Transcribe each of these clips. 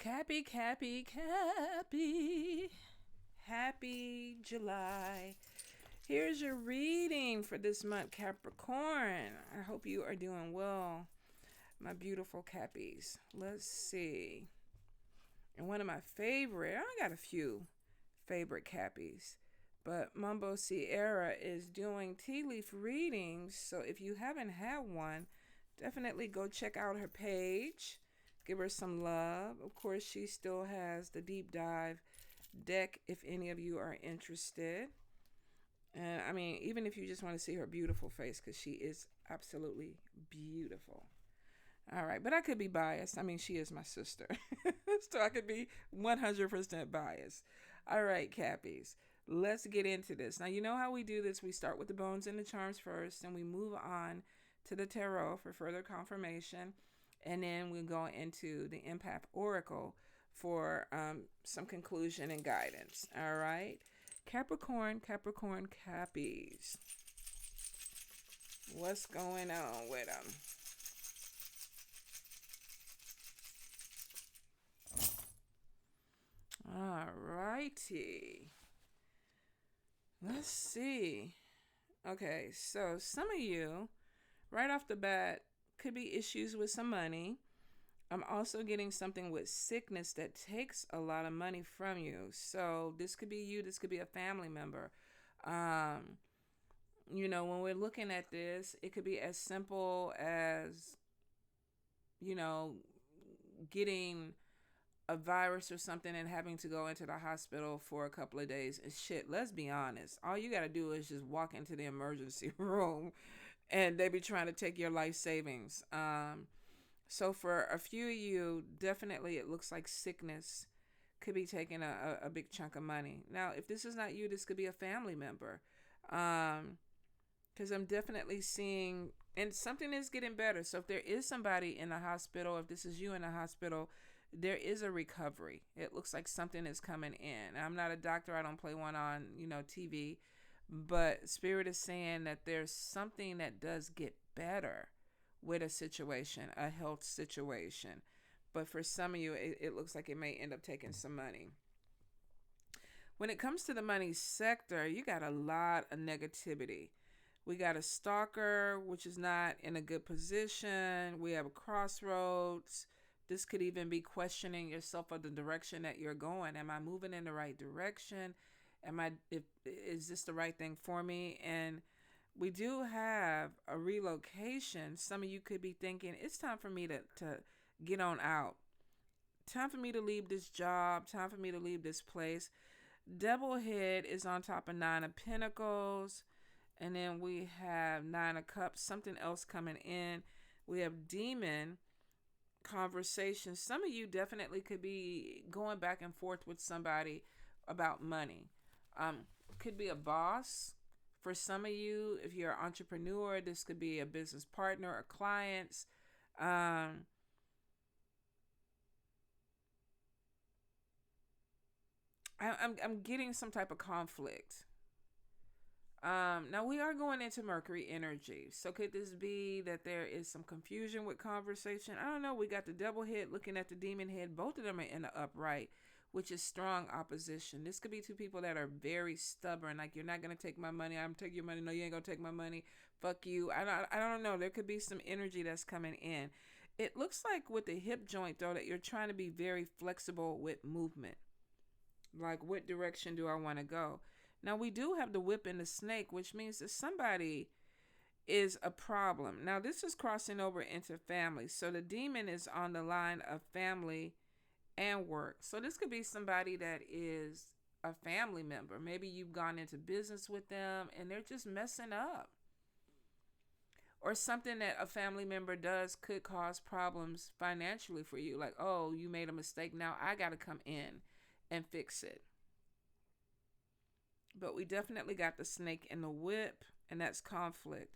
Cappy, Cappy, Cappy. Happy July. Here's your reading for this month, Capricorn. I hope you are doing well, my beautiful Cappies. Let's see. And one of my favorite, I got a few favorite Cappies, but Mambo Sierra is doing tea leaf readings. So if you haven't had one, definitely go check out her page. Give her some love. Of course, she still has the deep dive deck if any of you are interested. And I mean, even if you just want to see her beautiful face, because she is absolutely beautiful. All right, but I could be biased. I mean, she is my sister. So I could be 100% biased. All right, Cappies, let's get into this. Now, you know how we do this. We start with the bones and the charms first, and we move on to the tarot for further confirmation. And then we'll go into the empath oracle for some conclusion and guidance. All right. Capricorn, Cappies. What's going on with them? All righty. Let's see. Okay, so some of you, right off the bat, could be issues with some money. I'm also getting something with sickness that takes a lot of money from you. So this could be you. This could be a family member. Um, when we're looking at this, it could be as simple as, you know, getting a virus or something and having to go into the hospital for a couple of days. And shit, let's be honest. All you got to do is just walk into the emergency room and they be trying to take your life savings. So for a few of you, definitely it looks like sickness could be taking a big chunk of money. Now, if this is not you, this could be a family member. Because I'm definitely seeing, and something is getting better. So if there is somebody in the hospital, if this is you in the hospital, there is a recovery. It looks like something is coming in. I'm not a doctor. I don't play one on, TV. But Spirit is saying that there's something that does get better with a situation, a health situation. But for some of you, it looks like it may end up taking some money. When it comes to the money sector, you got a lot of negativity. We got a stalker, which is not in a good position. We have a crossroads. This could even be questioning yourself or the direction that you're going. Am I moving in the right direction? Is this the right thing for me? And we do have a relocation. Some of you could be thinking, it's time for me to get on out. Time for me to leave this job. Time for me to leave this place. Devil head is on top of Nine of Pentacles. And then we have Nine of Cups, something else coming in. We have demon conversation. Some of you definitely could be going back and forth with somebody about money. Could be a boss. For some of you, if you're an entrepreneur, this could be a business partner or clients. I'm getting some type of conflict. Now we are going into Mercury energy. So could this be that there is some confusion with conversation? I don't know. We got the devil head looking at the demon head. Both of them are in the upright, which is strong opposition. This could be two people that are very stubborn. Like, you're not going to take my money. I'm taking your money. No, you ain't going to take my money. Fuck you. I don't know. There could be some energy that's coming in. It looks like with the hip joint, though, that you're trying to be very flexible with movement. Like, what direction do I want to go? Now, we do have the whip and the snake, which means that somebody is a problem. Now, this is crossing over into family. So the demon is on the line of family and work. So this could be somebody that is a family member. Maybe you've gone into business with them and they're just messing up. Or something that a family member does could cause problems financially for you. Like, oh, you made a mistake. Now I got to come in and fix it. But we definitely got the snake and the whip, and that's conflict.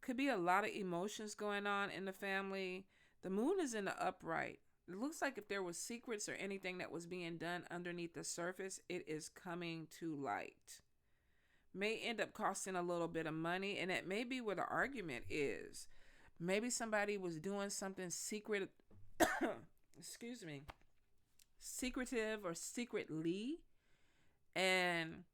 Could be a lot of emotions going on in the family. The moon is in the upright. It looks like if there was secrets or anything that was being done underneath the surface, it is coming to light. May end up costing a little bit of money, and it may be where the argument is. Maybe somebody was doing something secret, excuse me, secretive or secretly, and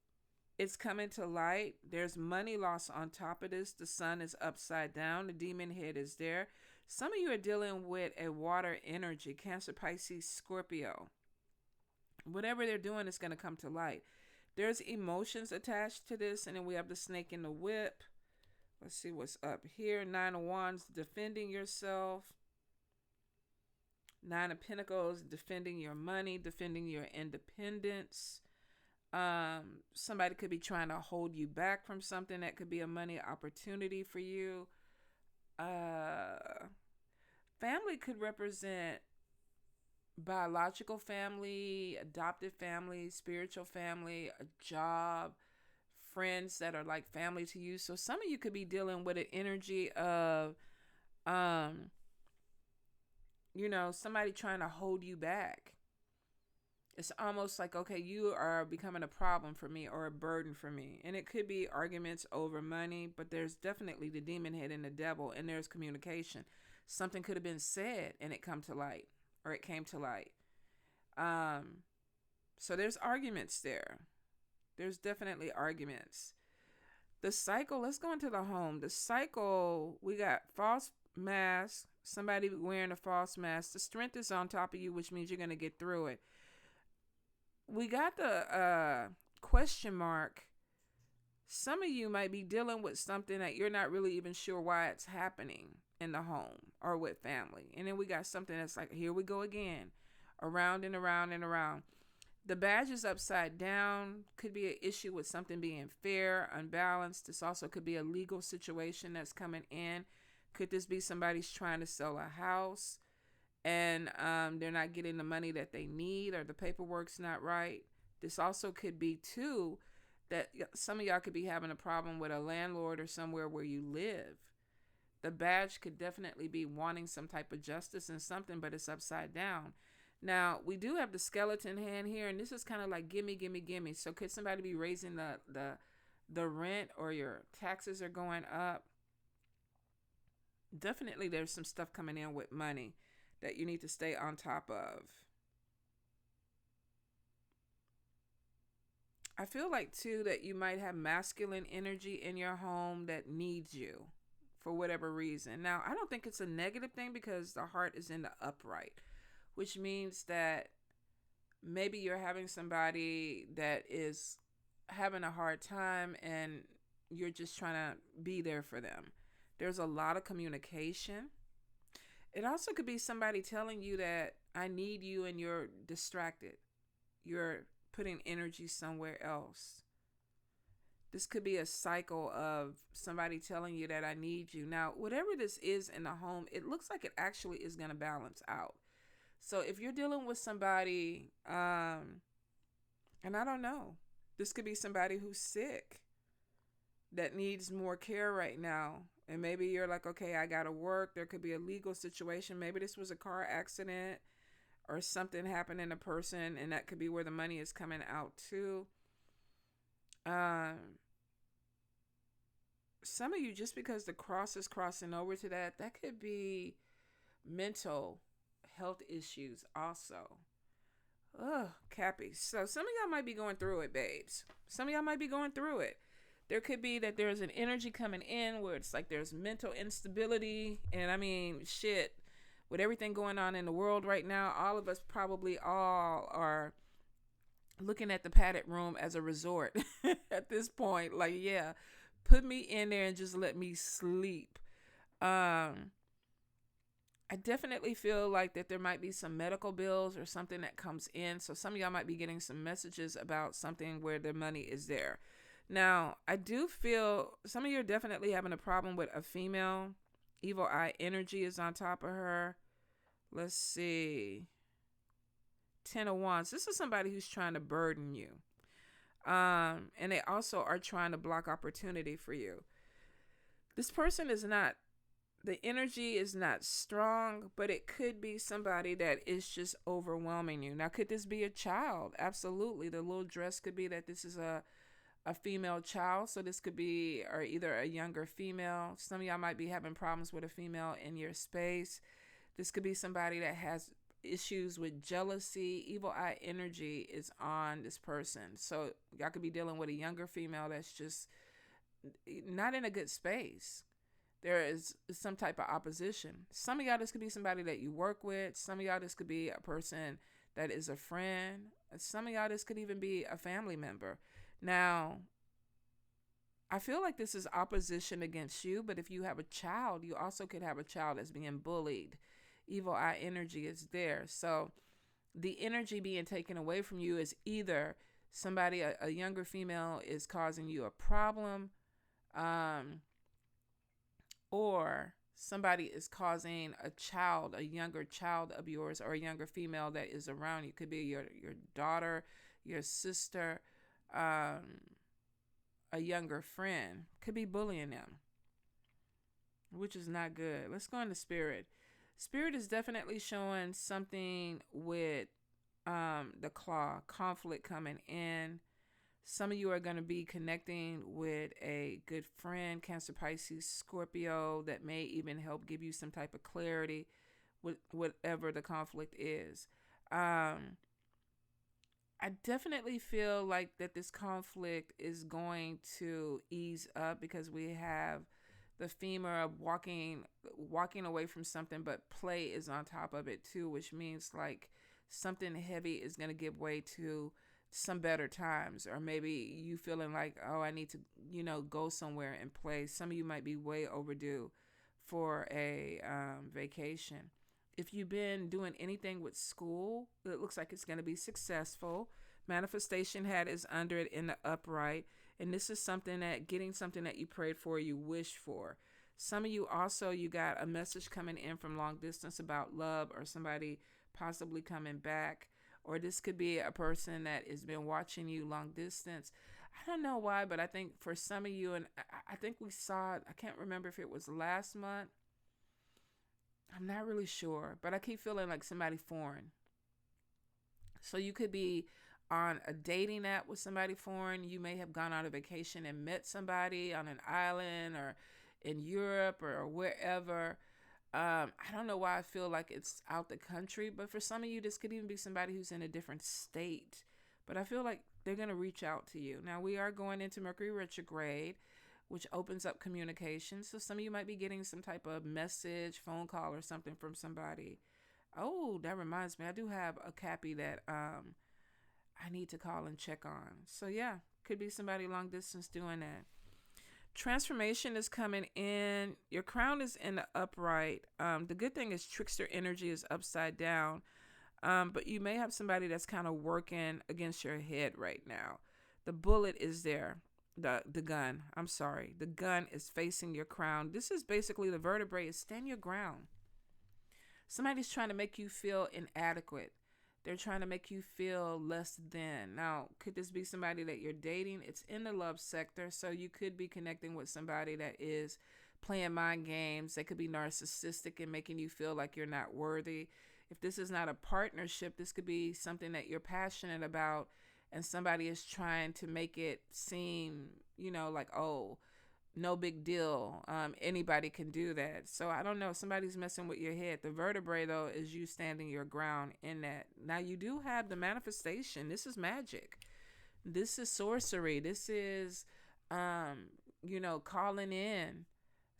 it's coming to light. There's money loss on top of this. The sun is upside down. The demon head is there. Some of you are dealing with a water energy, Cancer, Pisces, Scorpio. Whatever they're doing is going to come to light. There's emotions attached to this. And then we have the snake in the whip. Let's see what's up here. 9 of Wands, defending yourself. 9 of Pentacles, defending your money, defending your independence. Somebody could be trying to hold you back from something that could be a money opportunity for you. Family could represent biological family, adopted family, spiritual family, a job, friends that are like family to you. So some of you could be dealing with an energy of, somebody trying to hold you back. It's almost like, okay, you are becoming a problem for me or a burden for me. And it could be arguments over money, but there's definitely the demon head and the devil, and there's communication. Something could have been said and it came to light. So there's arguments there. There's definitely arguments. The cycle, let's go into the home. The cycle, we got false mask, somebody wearing a false mask. The strength is on top of you, which means you're going to get through it. We got the question mark. Some of you might be dealing with something that you're not really even sure why it's happening in the home or with family. And then we got something that's like, here we go again, around and around and around. The badge is upside down. Could be an issue with something being fair, unbalanced. This also could be a legal situation that's coming in. Could this be somebody's trying to sell a house and they're not getting the money that they need, or the paperwork's not right? This also could be, too, that some of y'all could be having a problem with a landlord or somewhere where you live. The badge could definitely be wanting some type of justice and something, but it's upside down. Now, we do have the skeleton hand here, and this is kind of like gimme, gimme, gimme. So could somebody be raising the rent, or your taxes are going up? Definitely there's some stuff coming in with money that you need to stay on top of. I feel like, too, that you might have masculine energy in your home that needs you for whatever reason. Now, I don't think it's a negative thing because the heart is in the upright, which means that maybe you're having somebody that is having a hard time and you're just trying to be there for them. There's a lot of communication. It also could be somebody telling you that I need you and you're distracted. You're putting energy somewhere else. This could be a cycle of somebody telling you that I need you. Now, whatever this is in the home, it looks like it actually is going to balance out. So if you're dealing with somebody, and I don't know, this could be somebody who's sick that needs more care right now. And maybe you're like, okay, I got to work. There could be a legal situation. Maybe this was a car accident or something happened in a person, and that could be where the money is coming out too. Some of you, just because the cross is crossing over to that could be mental health issues also. Ugh, Cappy. So some of y'all might be going through it, babes. Some of y'all might be going through it. There could be that there's an energy coming in where it's like there's mental instability. And I mean, shit, with everything going on in the world right now, all of us probably all are looking at the padded room as a resort at this point. Like, yeah, put me in there and just let me sleep. I definitely feel like that there might be some medical bills or something that comes in. So some of y'all might be getting some messages about something where the money is there. Now, I do feel some of you are definitely having a problem with a female. Evil eye energy is on top of her. Let's see. 10 of Wands. This is somebody who's trying to burden you. And they also are trying to block opportunity for you. This person is not, the energy is not strong, but it could be somebody that is just overwhelming you. Now, could this be a child? Absolutely. The little dress could be that this is a female child. So this could be or either a younger female. Some of y'all might be having problems with a female in your space. This could be somebody that has issues with jealousy. Evil eye energy is on this person. So y'all could be dealing with a younger female that's just not in a good space. There is some type of opposition. Some of y'all, this could be somebody that you work with. Some of y'all, this could be a person that is a friend. Some of y'all, this could even be a family member. Now, I feel like this is opposition against you, but if you have a child, you also could have a child that's being bullied. Evil eye energy is there. So the energy being taken away from you is either somebody, a younger female, is causing you a problem, or somebody is causing a younger child of yours, or a younger female that is around you. Could be your daughter, your sister, a younger friend. Could be bullying them, which is not good. Let's go into spirit. Spirit is definitely showing something with the claw, conflict coming in. Some of you are going to be connecting with a good friend, Cancer, Pisces, Scorpio, that may even help give you some type of clarity with whatever the conflict is. I definitely feel like that this conflict is going to ease up, because we have the femur of walking away from something, but play is on top of it too, which means like something heavy is going to give way to some better times, or maybe you feeling like, oh, I need to, go somewhere and play. Some of you might be way overdue for a vacation. If you've been doing anything with school, it looks like it's going to be successful. Manifestation hat is under it in the upright. And this is getting something that you prayed for, you wished for. Some of you also, you got a message coming in from long distance about love, or somebody possibly coming back. Or this could be a person that has been watching you long distance. I don't know why, but I think for some of you, and I think we saw it, I can't remember if it was last month. I'm not really sure, but I keep feeling like somebody foreign. So you could be on a dating app with somebody foreign. You may have gone on a vacation and met somebody on an island or in Europe or wherever. I don't know why I feel like it's out the country, but for some of you, this could even be somebody who's in a different state. But I feel like they're going to reach out to you. Now, we are going into Mercury retrograde, which opens up communication. So some of you might be getting some type of message, phone call, or something from somebody. Oh, that reminds me. I do have a Cappy that I need to call and check on. So yeah, could be somebody long distance doing that. Transformation is coming in. Your crown is in the upright. The good thing is trickster energy is upside down. But you may have somebody that's kind of working against your head right now. The bullet is there. The gun. I'm sorry. The gun is facing your crown. This is basically the vertebrae is stand your ground. Somebody's trying to make you feel inadequate. They're trying to make you feel less than. Now, could this be somebody that you're dating? It's in the love sector, so you could be connecting with somebody that is playing mind games. They could be narcissistic and making you feel like you're not worthy. If this is not a partnership, this could be something that you're passionate about, and somebody is trying to make it seem, like, oh, no big deal. Anybody can do that. So I don't know. Somebody's messing with your head. The vertebrae, though, is you standing your ground in that. Now, you do have the manifestation. This is magic. This is sorcery. This is, calling in,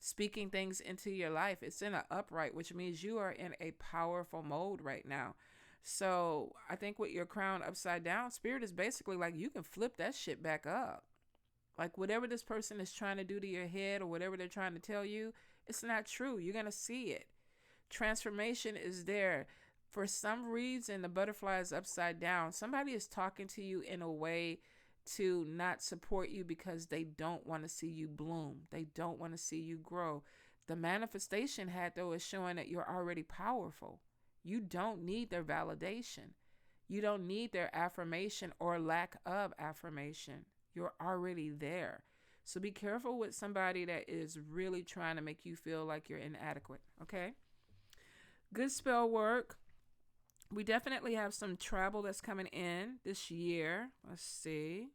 speaking things into your life. It's in an upright, which means you are in a powerful mode right now. So I think with your crown upside down, spirit is basically like you can flip that shit back up. Like whatever this person is trying to do to your head or whatever they're trying to tell you, it's not true. You're going to see it. Transformation is there. For some reason, the butterfly is upside down. Somebody is talking to you in a way to not support you because they don't want to see you bloom. They don't want to see you grow. The manifestation hat, though, is showing that you're already powerful. You don't need their validation. You don't need their affirmation or lack of affirmation. You're already there. So be careful with somebody that is really trying to make you feel like you're inadequate, okay? Good spell work. We definitely have some travel that's coming in this year. Let's see.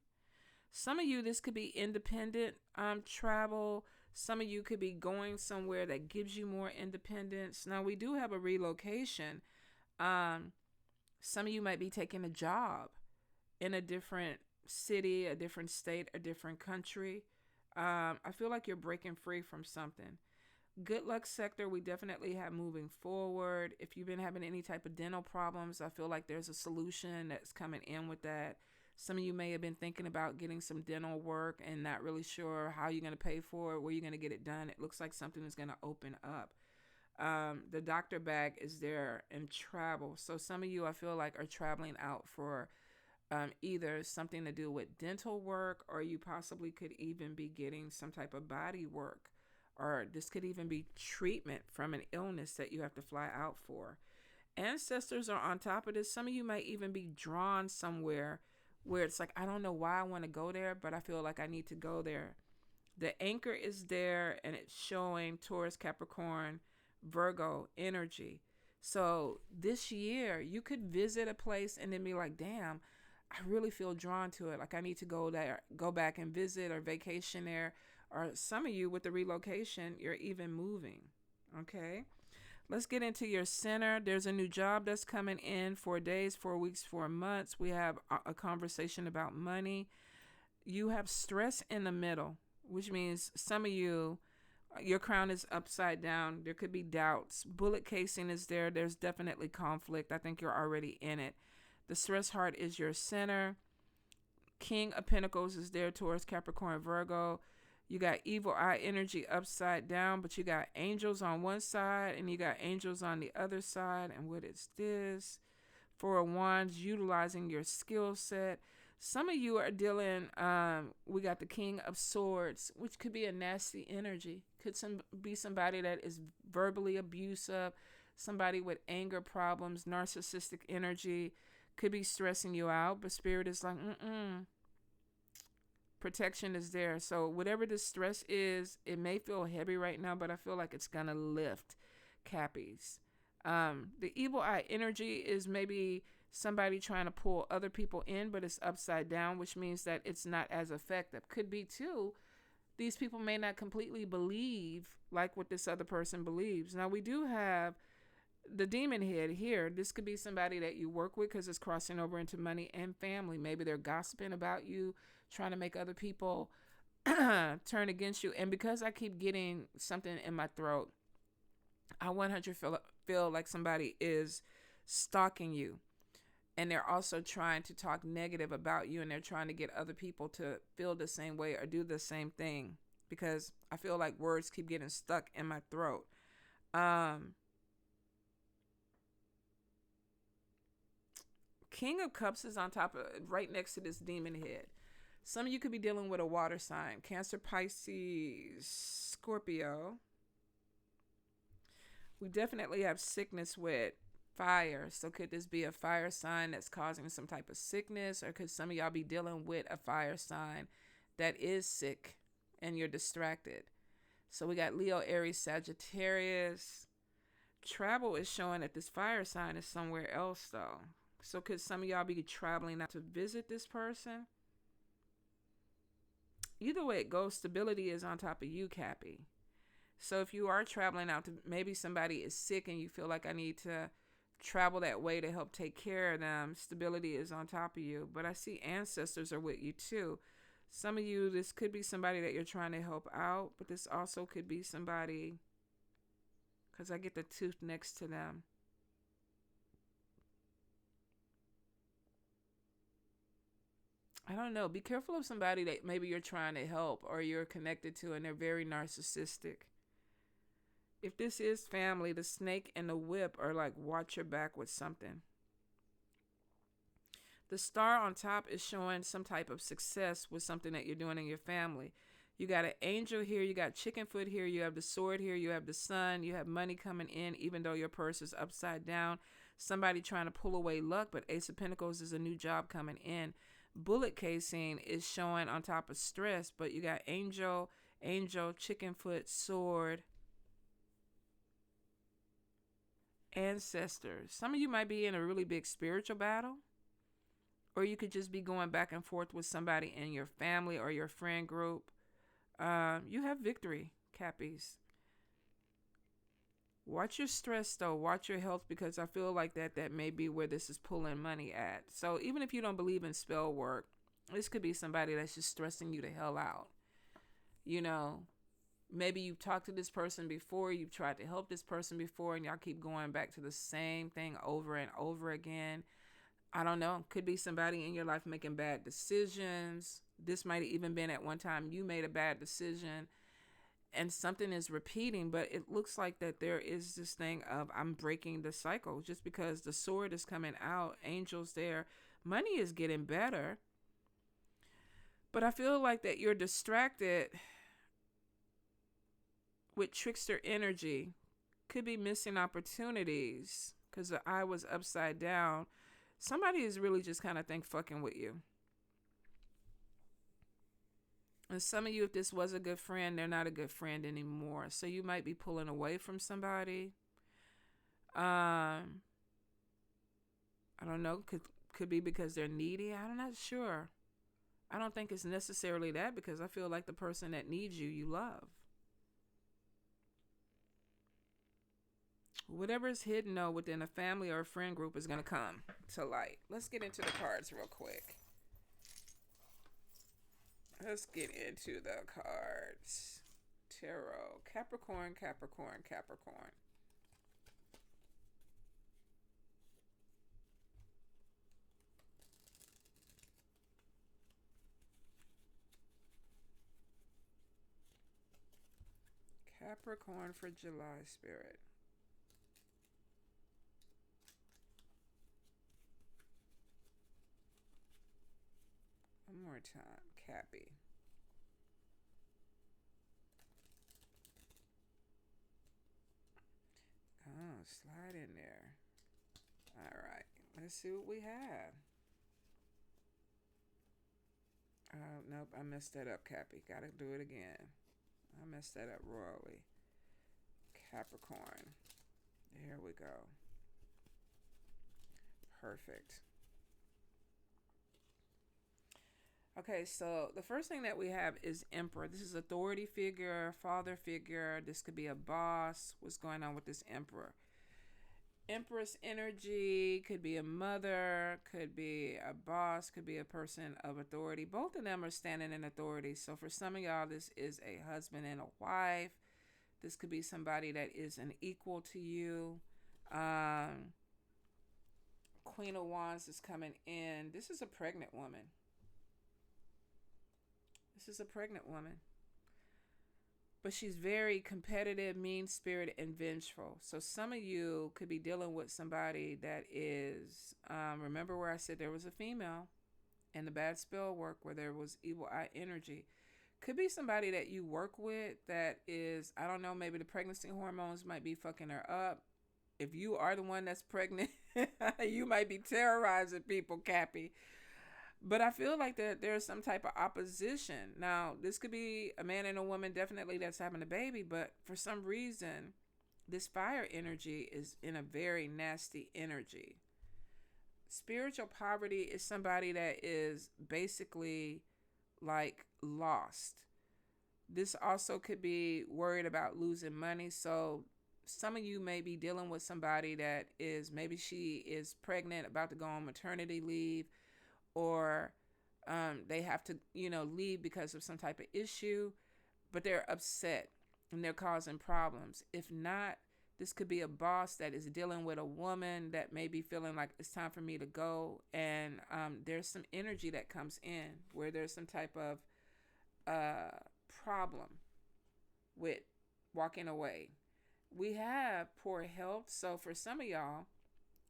Some of you, this could be independent travel. Some of you could be going somewhere that gives you more independence. Now, we do have a relocation. Um, some of you might be taking a job in a different city, a different state, a different country. I feel like you're breaking free from something. Good luck sector, we definitely have moving forward. If you've been having any type of dental problems, I feel like there's a solution that's coming in with that. Some of you may have been thinking about getting some dental work and not really sure how you're going to pay for it, where you're going to get it done. It looks like something is going to open up. The doctor bag is there, and travel. So some of you, I feel like, are traveling out for either something to do with dental work, or you possibly could even be getting some type of body work, or this could even be treatment from an illness that you have to fly out for. Ancestors are on top of this. Some of you might even be drawn somewhere where it's like, I don't know why I want to go there, but I feel like I need to go there. The anchor is there, and it's showing Taurus, Capricorn, Virgo energy. So this year you could visit a place and then be like, damn, I really feel drawn to it. Like I need to go there, go back and visit or vacation there. Or some of you with the relocation, you're even moving. Okay. Let's get into your center. There's a new job that's coming in 4 days, 4 weeks, 4 months. We have a conversation about money. You have stress in the middle, which means some of you, your crown is upside down. There could be doubts. Bullet casing is there. There's definitely conflict. I think you're already in it. The stress heart is your center. King of Pentacles is there, Taurus, Capricorn, Virgo. You got evil eye energy upside down, but you got angels on one side and you got angels on the other side. And what is this? Four of Wands, utilizing your skill set. Some of you are dealing, we got the King of Swords, which could be a nasty energy. Could be somebody that is verbally abusive, somebody with anger problems, narcissistic energy, could be stressing you out, but Spirit is like, protection is there. So whatever the stress is, it may feel heavy right now, but I feel like it's going to lift, Cappies. The evil eye energy is maybe somebody trying to pull other people in, but it's upside down, which means that it's not as effective. Could be too, these people may not completely believe like what this other person believes. Now we do have the demon head here. This could be somebody that you work with because it's crossing over into money and family. Maybe they're gossiping about you, trying to make other people turn against you. And because I keep getting something in my throat, I 100 feel like somebody is stalking you. And they're also trying to talk negative about you, and they're trying to get other people to feel the same way or do the same thing, because I feel like words keep getting stuck in my throat. King of Cups is on top of, right next to this demon head. Some of you could be dealing with a water sign. Cancer, Pisces, Scorpio. We definitely have sickness with fire. So could this be a fire sign that's causing some type of sickness? Or could some of y'all be dealing with a fire sign that is sick and you're distracted? So we got Leo, Aries, Sagittarius. Travel is showing that this fire sign is somewhere else though. So could some of y'all be traveling out to visit this person? Either way it goes, stability is on top of you, Cappy. So if you are traveling out to, maybe somebody is sick and you feel like I need to travel that way to help take care of them, stability is on top of you. But I see ancestors are with you too. Some of you, this could be somebody that you're trying to help out, but this also could be somebody, because I get the tooth next to them. I don't know. Be careful of somebody that maybe you're trying to help or you're connected to and they're very narcissistic. If this is family, the snake and the whip are like, watch your back with something. The star on top is showing some type of success with something that you're doing in your family. You got an angel here. You got chicken foot here. You have the sword here. You have the sun. You have money coming in, even though your purse is upside down. Somebody trying to pull away luck, but Ace of Pentacles is a new job coming in. Bullet casing is showing on top of stress, but you got angel, chicken foot, sword, ancestors. Some of you might be in a really big spiritual battle, or you could just be going back and forth with somebody in your family or your friend group. You have victory, Cappies. Watch your stress though. Watch your health, because I feel like that may be where this is pulling money at. So even if you don't believe in spell work, this could be somebody that's just stressing you the hell out. You know, maybe you've talked to this person before, you've tried to help this person before, and y'all keep going back to the same thing over and over again. I don't know. Could be somebody in your life making bad decisions. This might have even been at one time you made a bad decision and something is repeating, but it looks like that there is this thing of I'm breaking the cycle just because the sword is coming out, angels there, money is getting better. But I feel like that you're distracted with trickster energy. Could be missing opportunities because the eye was upside down. Somebody is really just kind of fucking with you. And some of you, if this was a good friend, they're not a good friend anymore. So you might be pulling away from somebody. I don't know. Could be because they're needy. I'm not sure. I don't think it's necessarily that, because I feel like the person that needs you, you love. Whatever is hidden though within a family or a friend group is going to come to light. Let's get into the cards real quick. Let's get into the cards. Tarot. Capricorn, Capricorn, Capricorn. Capricorn for July, Spirit. One more time. Cappy. Oh, slide in there. All right. Let's see what we have. Nope. I messed that up, Cappy. Gotta do it again. I messed that up royally. Capricorn. There we go. Perfect. Okay, so the first thing that we have is Emperor. This is authority figure, father figure. This could be a boss. What's going on with this Emperor? Empress energy could be a mother, could be a boss, could be a person of authority. Both of them are standing in authority. So for some of y'all, this is a husband and a wife. This could be somebody that is an equal to you. Queen of Wands is coming in. This is a pregnant woman. This is a pregnant woman. But she's very competitive, mean-spirited, and vengeful. So some of you could be dealing with somebody that is, remember where I said there was a female and the bad spell work where there was evil eye energy. Could be somebody that you work with that is, I don't know, maybe the pregnancy hormones might be fucking her up. If you are the one that's pregnant, you might be terrorizing people, Cappy. But I feel like that there's some type of opposition. Now, this could be a man and a woman, definitely, that's having a baby. But for some reason, this fire energy is in a very nasty energy. Spiritual poverty is somebody that is basically like lost. This also could be worried about losing money. So some of you may be dealing with somebody that is, maybe she is pregnant, about to go on maternity leave, or they have to, leave because of some type of issue, but they're upset and they're causing problems. If not, this could be a boss that is dealing with a woman that may be feeling like it's time for me to go. And there's some energy that comes in where there's some type of problem with walking away. We have poor health. So for some of y'all,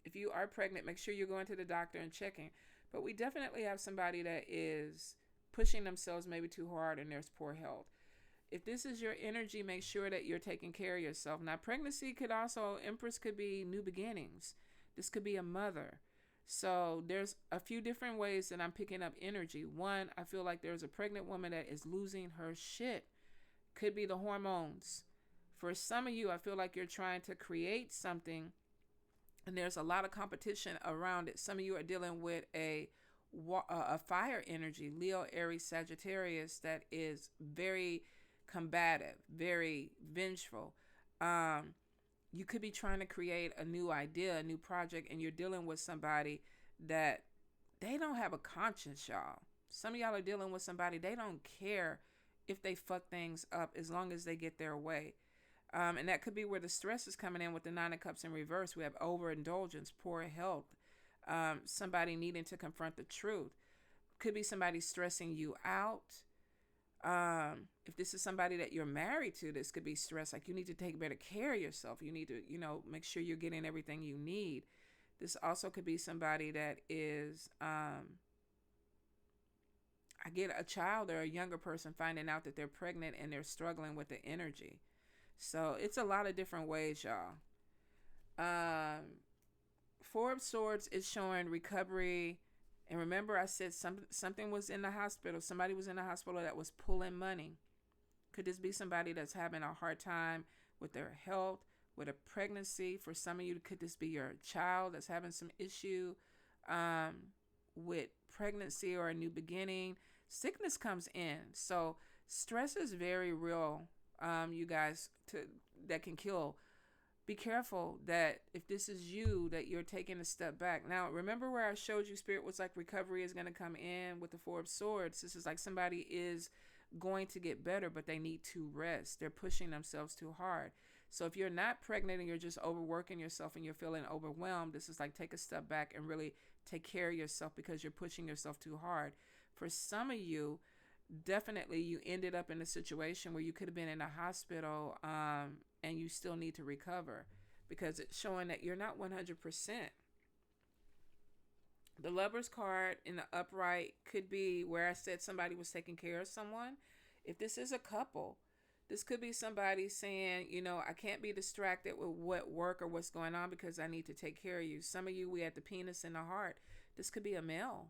if you are pregnant, make sure you're going to the doctor and checking. But we definitely have somebody that is pushing themselves maybe too hard and there's poor health. If this is your energy, make sure that you're taking care of yourself. Now, pregnancy could also, Empress could be new beginnings. This could be a mother. So there's a few different ways that I'm picking up energy. One, I feel like there's a pregnant woman that is losing her shit. Could be the hormones. For some of you, I feel like you're trying to create something and there's a lot of competition around it. Some of you are dealing with a fire energy, Leo, Aries, Sagittarius, that is very combative, very vengeful. You could be trying to create a new idea, a new project, and you're dealing with somebody that they don't have a conscience, y'all. Some of y'all are dealing with somebody, they don't care if they fuck things up as long as they get their way. And that could be where the stress is coming in with the Nine of Cups in reverse. We have overindulgence, poor health, somebody needing to confront the truth. Could be somebody stressing you out. If this is somebody that you're married to, this could be stress. Like, you need to take better care of yourself. You need to, make sure you're getting everything you need. This also could be somebody that is, I get a child or a younger person finding out that they're pregnant and they're struggling with the energy. So it's a lot of different ways, y'all. Four of Swords is showing recovery. And remember, I said something was in the hospital. Somebody was in the hospital that was pulling money. Could this be somebody that's having a hard time with their health, with a pregnancy? For some of you, could this be your child that's having some issue with pregnancy or a new beginning? Sickness comes in. So stress is very real, you guys, that can kill. Be careful that if this is you, that you're taking a step back. Now, remember where I showed you Spirit was like recovery is going to come in with the Four of Swords. This is like somebody is going to get better, but they need to rest. They're pushing themselves too hard. So if you're not pregnant and you're just overworking yourself and you're feeling overwhelmed, this is like take a step back and really take care of yourself because you're pushing yourself too hard. For some of you, definitely you ended up in a situation where you could have been in a hospital and you still need to recover because it's showing that you're not 100%. The Lover's card in the upright could be where I said somebody was taking care of someone. If this is a couple, this could be somebody saying, I can't be distracted with what work or what's going on because I need to take care of you. Some of you, we had the penis in the heart. This could be a male.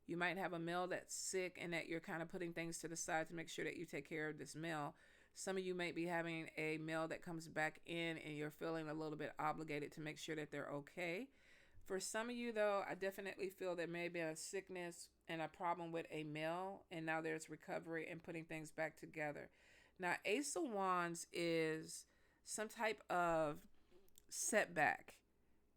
You might have a male that's sick and that you're kind of putting things to the side to make sure that you take care of this male. Some of you may be having a male that comes back in and you're feeling a little bit obligated to make sure that they're okay. For some of you, though, I definitely feel there may be a sickness and a problem with a male, and now there's recovery and putting things back together. Now, Ace of Wands is some type of setback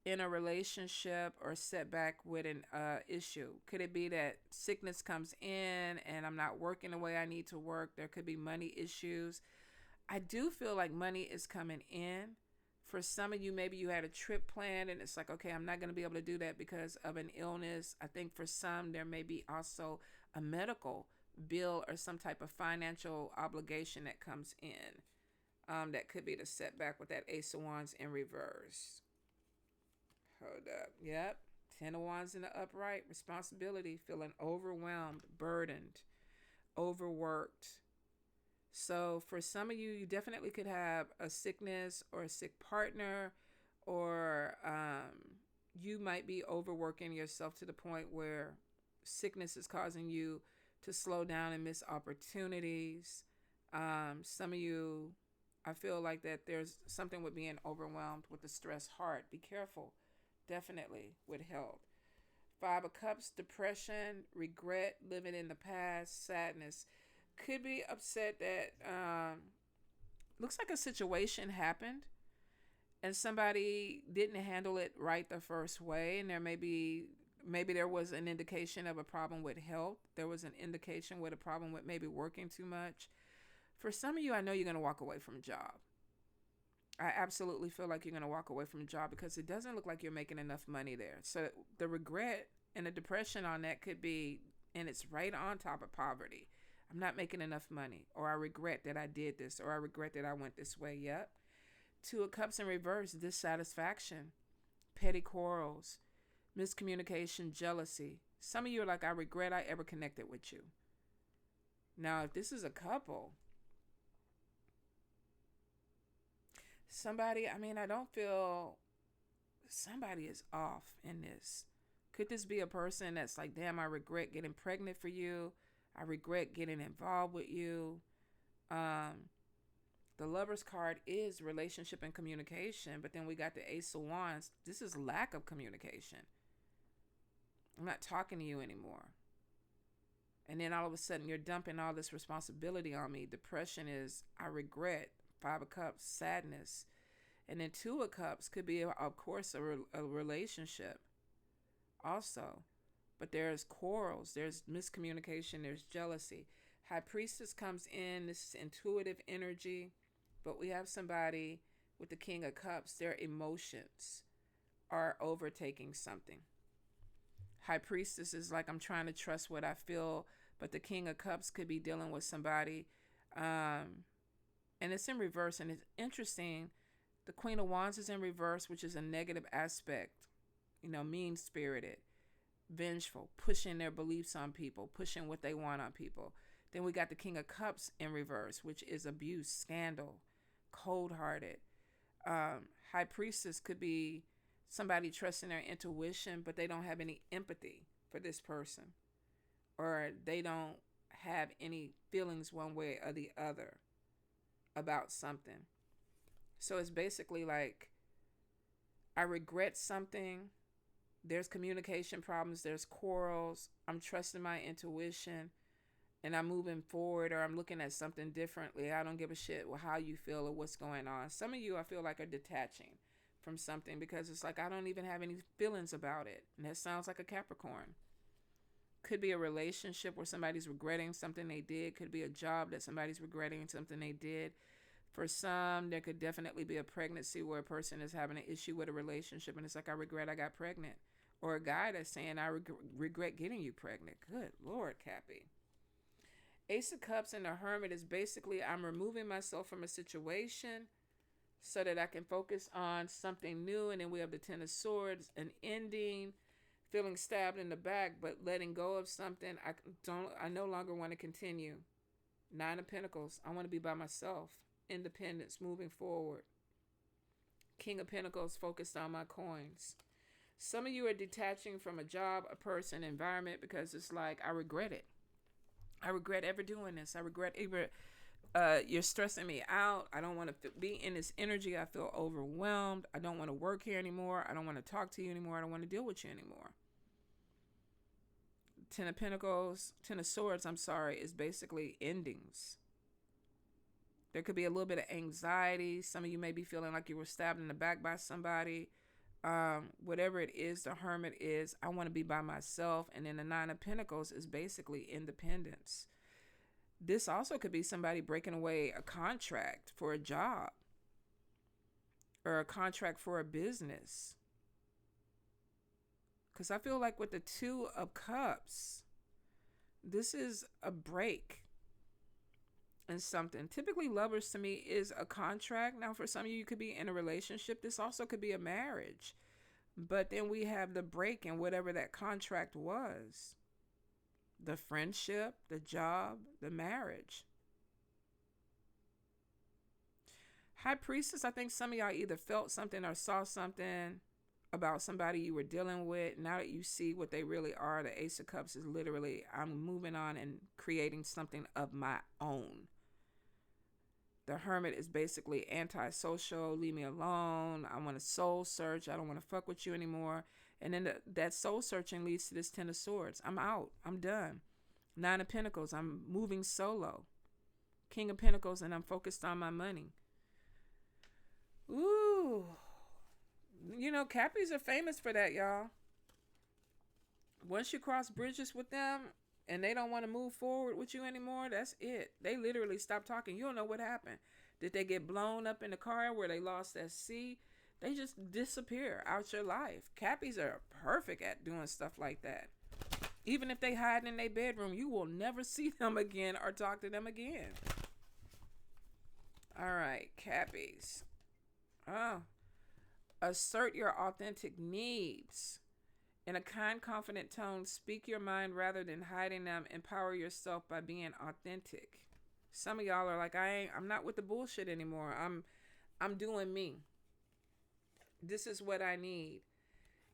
in a relationship or setback with an issue. Could it be that sickness comes in and I'm not working the way I need to work? There could be money issues. I do feel like money is coming in. For some of you, maybe you had a trip planned and it's like, okay, I'm not going to be able to do that because of an illness. I think for some, there may be also a medical bill or some type of financial obligation that comes in. That could be the setback with that Ace of Wands in reverse. Hold up. Yep. 10 of Wands in the upright. Responsibility. Feeling overwhelmed, burdened, overworked. So for some of you, you definitely could have a sickness or a sick partner, or you might be overworking yourself to the point where sickness is causing you to slow down and miss opportunities. Some of you, I feel like that there's something with being overwhelmed with the stress heart. Be careful. Definitely with health. 5 of Cups, depression, regret, living in the past, sadness. Could be upset that looks like a situation happened and somebody didn't handle it right the first way, and there maybe there was an indication of a problem with health. There was an indication with a problem with maybe working too much. For some of you, I know you're going to walk away from a job. I absolutely feel like you're going to walk away from a job because it doesn't look like you're making enough money there. So the regret and the depression on that could be, and it's right on top of poverty. I'm not making enough money, or I regret that I did this, or I regret that I went this way. Yep. 2 of Cups in reverse, dissatisfaction, petty quarrels, miscommunication, jealousy. Some of you are like, I regret I ever connected with you. Now, if this is a couple, somebody, I don't feel somebody is off in this. Could this be a person that's like, damn, I regret getting pregnant for you. I regret getting involved with you. The Lover's card is relationship and communication, but then we got the Ace of Wands. This is lack of communication. I'm not talking to you anymore. And then all of a sudden you're dumping all this responsibility on me. Depression is, I regret. 5 of Cups, sadness. And then Two of Cups could be, of course, a relationship also. But there's quarrels, there's miscommunication, there's jealousy. High Priestess comes in, this is intuitive energy. But we have somebody with the King of Cups, their emotions are overtaking something. High Priestess is like, I'm trying to trust what I feel. But the King of Cups could be dealing with somebody. And it's in reverse. And it's interesting. The Queen of Wands is in reverse, which is a negative aspect. Mean-spirited, vengeful, pushing their beliefs on people, pushing what they want on people. Then we got the King of Cups in reverse, which is abuse, scandal, cold-hearted. High Priestess could be somebody trusting their intuition, but they don't have any empathy for this person, or they don't have any feelings one way or the other about something. So it's basically like, I regret something. There's communication problems. There's quarrels. I'm trusting my intuition and I'm moving forward, or I'm looking at something differently. I don't give a shit how you feel or what's going on. Some of you, I feel like, are detaching from something because it's like, I don't even have any feelings about it. And that sounds like a Capricorn. Could be a relationship where somebody's regretting something they did. Could be a job that somebody's regretting something they did. For some, there could definitely be a pregnancy where a person is having an issue with a relationship and it's like, I regret I got pregnant. Or a guy that's saying, I regret getting you pregnant. Good Lord, Cappy. Ace of Cups and the Hermit is basically, I'm removing myself from a situation so that I can focus on something new. And then we have the Ten of Swords, an ending, feeling stabbed in the back, but letting go of something. I no longer want to continue. Nine of Pentacles, I want to be by myself. Independence, moving forward. King of Pentacles, focused on my coins. Some of you are detaching from a job, a person, environment, because it's like, I regret it. I regret ever doing this. I regret you're stressing me out. I don't want to be in this energy. I feel overwhelmed. I don't want to work here anymore. I don't want to talk to you anymore. I don't want to deal with you anymore. Ten of Pentacles, Ten of Swords, is basically endings. There could be a little bit of anxiety. Some of you may be feeling like you were stabbed in the back by somebody. Whatever it is, the Hermit is, I want to be by myself. And then the Nine of Pentacles is basically independence. This also could be somebody breaking away a contract for a job or a contract for a business. Because I feel like with the Two of Cups, this is a break in something. Typically, lovers to me is a contract. Now, for some of you, you could be in a relationship. This also could be a marriage. But then we have the break in whatever that contract was. The friendship, the job, the marriage. High Priestess, I think some of y'all either felt something or saw something about somebody you were dealing with. Now that you see what they really are, the Ace of Cups is literally, I'm moving on and creating something of my own. The Hermit is basically antisocial, leave me alone. I want to soul search. I don't want to fuck with you anymore. And then that soul searching leads to this Ten of Swords. I'm out. I'm done. Nine of Pentacles. I'm moving solo. King of Pentacles, and I'm focused on my money. Ooh. Cappies are famous for that, y'all. Once you cross bridges with them and they don't want to move forward with you anymore, that's it. They literally stop talking. You don't know what happened. Did they get blown up in the car where they lost at sea? They just disappear out your life. Cappies are perfect at doing stuff like that. Even if they hide in their bedroom, you will never see them again or talk to them again. All right, Cappies. Assert your authentic needs. In a kind, confident tone, speak your mind rather than hiding them. Empower yourself by being authentic. Some of y'all are like, I'm not with the bullshit anymore. I'm doing me. This is what I need.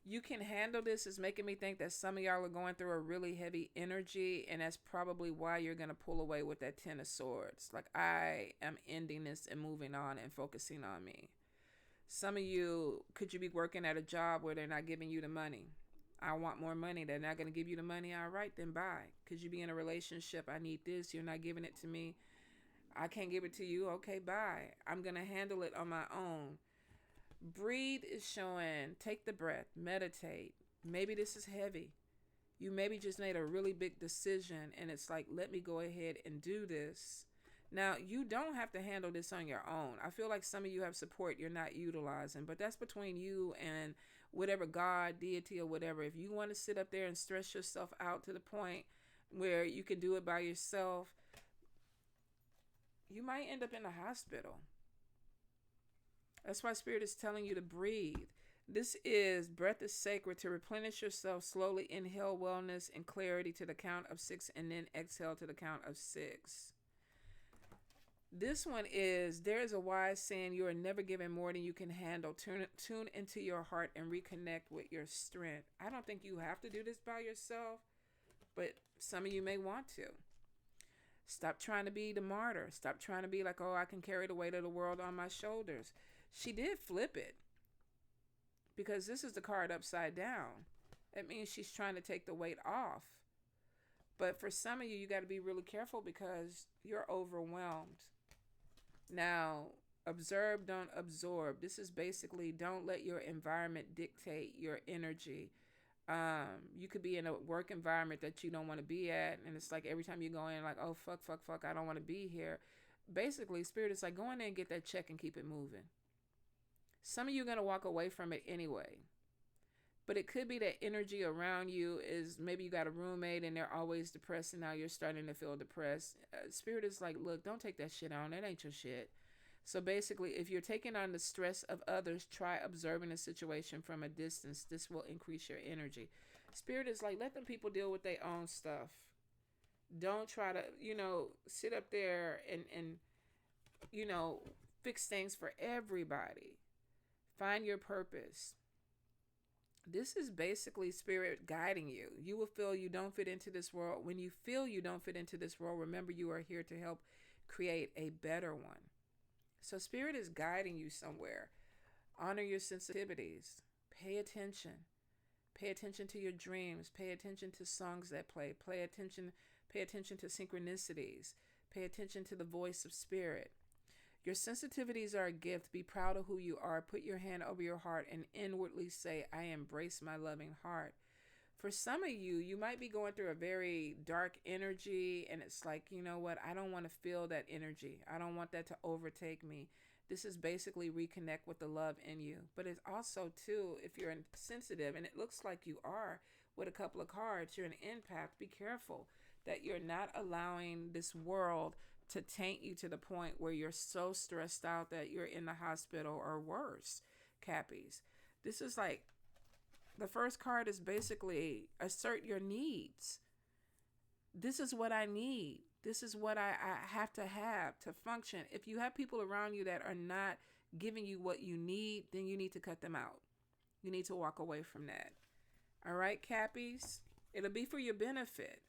You can handle this. Is making me think that some of y'all are going through a really heavy energy, and that's probably why you're going to pull away with that Ten of Swords. Like, I am ending this and moving on and focusing on me. Some of you, could you be working at a job where they're not giving you the money? I want more money. They're not going to give you the money. All right, then bye. Could you be in a relationship? I need this. You're not giving it to me. I can't give it to you. Okay, bye. I'm going to handle it on my own. Breathe is showing, take the breath, meditate. Maybe this is heavy. You maybe just made a really big decision and it's like, let me go ahead and do this. Now, you don't have to handle this on your own. I feel like some of you have support you're not utilizing, but that's between you and whatever God, deity, or whatever. If you want to sit up there and stress yourself out to the point where you can do it by yourself, you might end up in a hospital. That's why Spirit is telling you to breathe. This is breath is sacred. To replenish yourself slowly, inhale wellness and clarity to the count of 6 and then exhale to the count of 6. This one is, there is a wise saying, you are never given more than you can handle. Tune into your heart and reconnect with your strength. I don't think you have to do this by yourself, but some of you may want to. Stop trying to be the martyr. Stop trying to be like, oh, I can carry the weight of the world on my shoulders. She did flip it, because this is the card upside down. That means she's trying to take the weight off. But for some of you, you got to be really careful because you're overwhelmed. Now, observe, don't absorb. This is basically, don't let your environment dictate your energy. You could be in a work environment that you don't want to be at, and it's like every time you go in, like, oh, fuck, I don't want to be here. Basically, Spirit is like, go in there and get that check and keep it moving. Some of you are going to walk away from it anyway. But it could be that energy around you is, maybe you got a roommate and they're always depressed and now you're starting to feel depressed. Spirit is like, look, don't take that shit on. That ain't your shit. So basically, if you're taking on the stress of others, try observing the situation from a distance. This will increase your energy. Spirit is like, let them people deal with their own stuff. Don't try to, sit up there and fix things for everybody. Find your purpose. This is basically Spirit guiding you. You will feel you don't fit into this world. When you feel you don't fit into this world, remember you are here to help create a better one. So Spirit is guiding you somewhere. Honor your sensitivities. Pay attention. Pay attention to your dreams. Pay attention to songs that play. Pay attention to synchronicities. Pay attention to the voice of Spirit. Your sensitivities are a gift. Be proud of who you are. Put your hand over your heart and inwardly say, I embrace my loving heart. For some of you, you might be going through a very dark energy, and it's like, you know what? I don't want to feel that energy. I don't want that to overtake me. This is basically reconnect with the love in you. But it's also, too, if you're sensitive, and it looks like you are with a couple of cards, you're an empath. Be careful that you're not allowing this world to taint you to the point where you're so stressed out that you're in the hospital or worse, Cappies. This is like, the first card is basically assert your needs. This is what I need. This is what I have to function. If you have people around you that are not giving you what you need, then you need to cut them out. You need to walk away from that. All right, Cappies? It'll be for your benefit.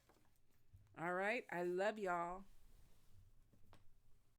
All right? I love y'all.